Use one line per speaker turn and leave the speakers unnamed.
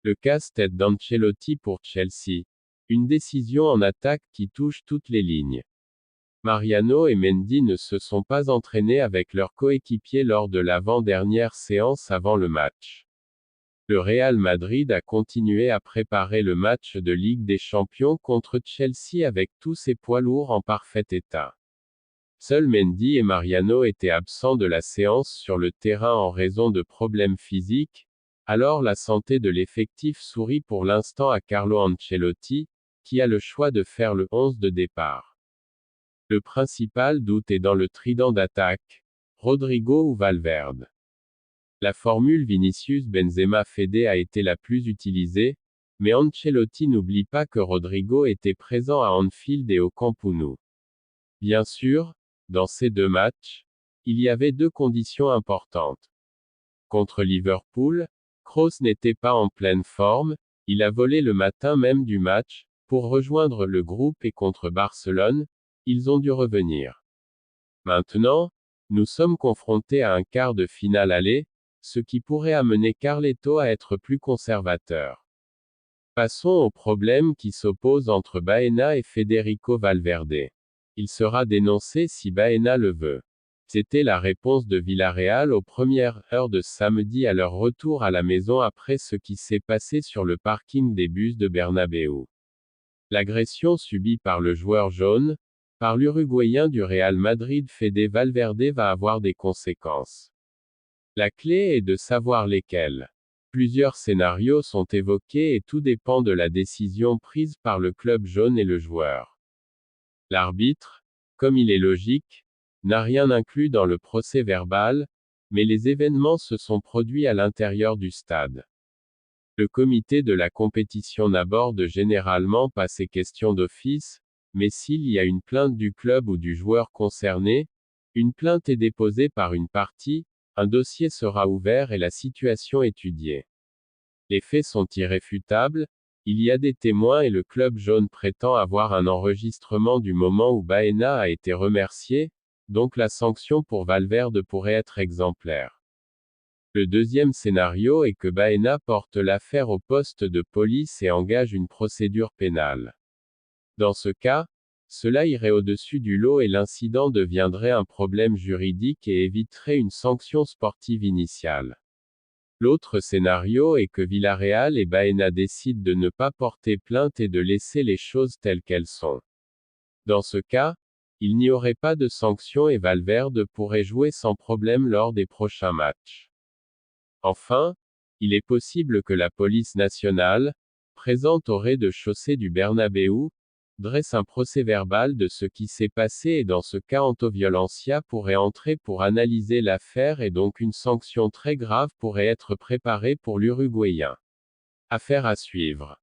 Le casse-tête d'Ancelotti pour Chelsea. Une décision en attaque qui touche toutes les lignes. Mariano et Mendy ne se sont pas entraînés avec leurs coéquipiers lors de l'avant-dernière séance avant le match. Le Real Madrid a continué à préparer le match de Ligue des Champions contre Chelsea avec tous ses poids lourds en parfait état. Seuls Mendy et Mariano étaient absents de la séance sur le terrain en raison de problèmes physiques, alors la santé de l'effectif sourit pour l'instant à Carlo Ancelotti, qui a le choix de faire le 11 de départ. Le principal doute est dans le trident d'attaque, Rodrigo ou Valverde. La formule Vinicius-Benzema-Fede a été la plus utilisée, mais Ancelotti n'oublie pas que Rodrigo était présent à Anfield et au Camp Nou. Bien sûr, dans ces deux matchs, il y avait deux conditions importantes. Contre Liverpool, Kroos n'était pas en pleine forme, il a volé le matin même du match, pour rejoindre le groupe et contre Barcelone, ils ont dû revenir. Maintenant, nous sommes confrontés à un quart de finale aller, ce qui pourrait amener Carleto à être plus conservateur. Passons au problème qui s'oppose entre Baena et Federico Valverde. Il sera dénoncé si Baena le veut. C'était la réponse de Villarreal aux premières heures de samedi à leur retour à la maison après ce qui s'est passé sur le parking des bus de Bernabéu. L'agression subie par le joueur jaune, par l'Uruguayen du Real Madrid Fede Valverde va avoir des conséquences. La clé est de savoir lesquelles. Plusieurs scénarios sont évoqués et tout dépend de la décision prise par le club jaune et le joueur. L'arbitre, comme il est logique, n'a rien inclus dans le procès-verbal, mais les événements se sont produits à l'intérieur du stade. Le comité de la compétition n'aborde généralement pas ces questions d'office, mais s'il y a une plainte du club ou du joueur concerné, une plainte est déposée par une partie, un dossier sera ouvert et la situation étudiée. Les faits sont irréfutables, il y a des témoins et le club jaune prétend avoir un enregistrement du moment où Baena a été remercié, donc la sanction pour Valverde pourrait être exemplaire. Le deuxième scénario est que Baena porte l'affaire au poste de police et engage une procédure pénale. Dans ce cas, cela irait au-dessus du lot et l'incident deviendrait un problème juridique et éviterait une sanction sportive initiale. L'autre scénario est que Villarreal et Baena décident de ne pas porter plainte et de laisser les choses telles qu'elles sont. Dans ce cas, il n'y aurait pas de sanction et Valverde pourrait jouer sans problème lors des prochains matchs. Enfin, il est possible que la police nationale, présente au rez-de-chaussée du Bernabéu, dresse un procès-verbal de ce qui s'est passé et dans ce cas Anto Violencia pourrait entrer pour analyser l'affaire et donc une sanction très grave pourrait être préparée pour l'Uruguayen. Affaire à suivre.